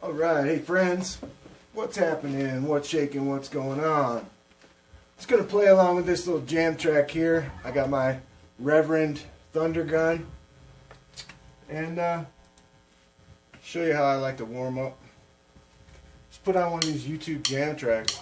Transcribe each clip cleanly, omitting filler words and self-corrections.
Alright, hey friends, what's happening, what's shaking, what's going on? Just going to play along with this little jam track here. I got my Reverend Thundergun, and show you how I like to warm up. Just put on one of these YouTube jam tracks.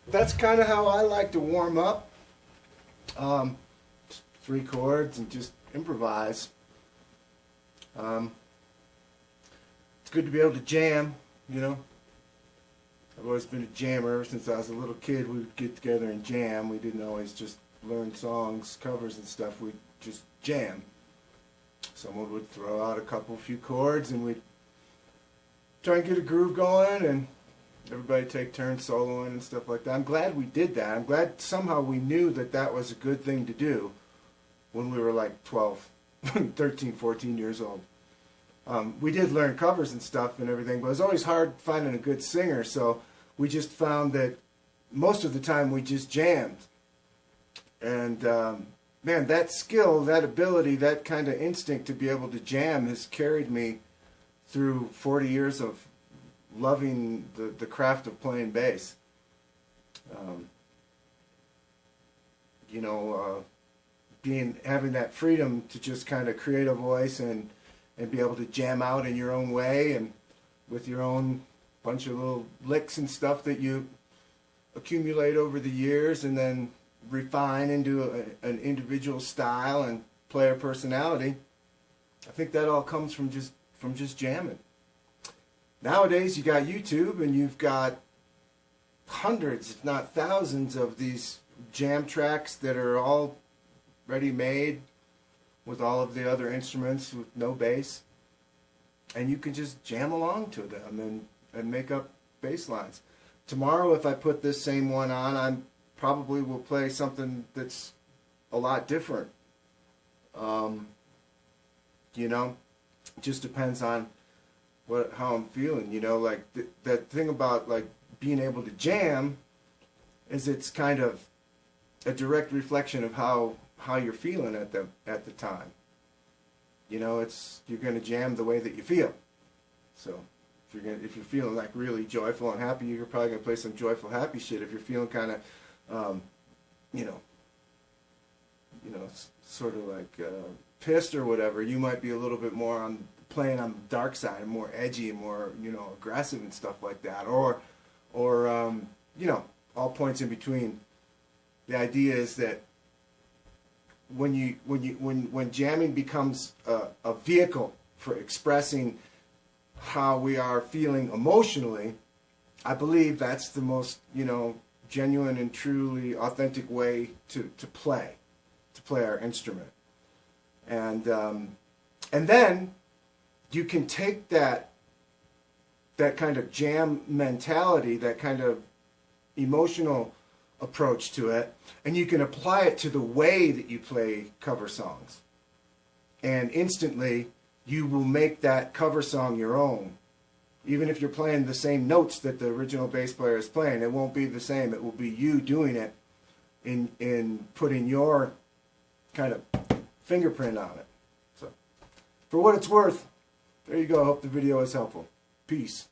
That's kind of how I like to warm up. 3 chords and just improvise. It's good to be able to jam you know. I've always been a jammer. Ever since I was a little kid, we would get together and jam. We didn't always just learn songs, covers and stuff. We'd just jam. Someone would throw out a few chords, and we'd try and get a groove going, and everybody take turns soloing and stuff like that. I'm glad we did that. I'm glad somehow we knew that that was a good thing to do when we were like 12, 13, 14 years old. We did learn covers and stuff and everything, but it was always hard finding a good singer, so we just found that most of the time we just jammed. And man, that skill, that ability, that kind of instinct to be able to jam has carried me through 40 years of loving the craft of playing bass. You know, having that freedom to just kind of create a voice and be able to jam out in your own way and with your own bunch of little licks and stuff that you accumulate over the years and then refine into an individual style and player personality. I think that all comes from just jamming. Nowadays you got YouTube and you've got hundreds, if not thousands, of these jam tracks that are all ready-made with all of the other instruments with no bass, and you can just jam along to them and make up bass lines. Tomorrow, if I put this same one on, I probably will play something that's a lot different. You know, it just depends on how I'm feeling. You know, like that thing about like being able to jam is it's kind of a direct reflection of how you're feeling at the time. You know, you're going to jam the way that you feel. So if you're feeling like really joyful and happy, you're probably going to play some joyful, happy shit. If you're feeling kind of, you know, sort of like pissed or whatever, you might be a little bit more playing on the dark side, and more edgy and more, you know, aggressive and stuff like that. Or you know, all points in between. The idea is that when jamming becomes a vehicle for expressing how we are feeling emotionally, I believe that's the most, you know, genuine and truly authentic way to play our instrument. And then you can take that kind of jam mentality, that kind of emotional approach to it, and you can apply it to the way that you play cover songs. And instantly, you will make that cover song your own. Even if you're playing the same notes that the original bass player is playing, it won't be the same. It will be you doing it in putting your kind of fingerprint on it. So, for what it's worth, there you go. I hope the video was helpful. Peace.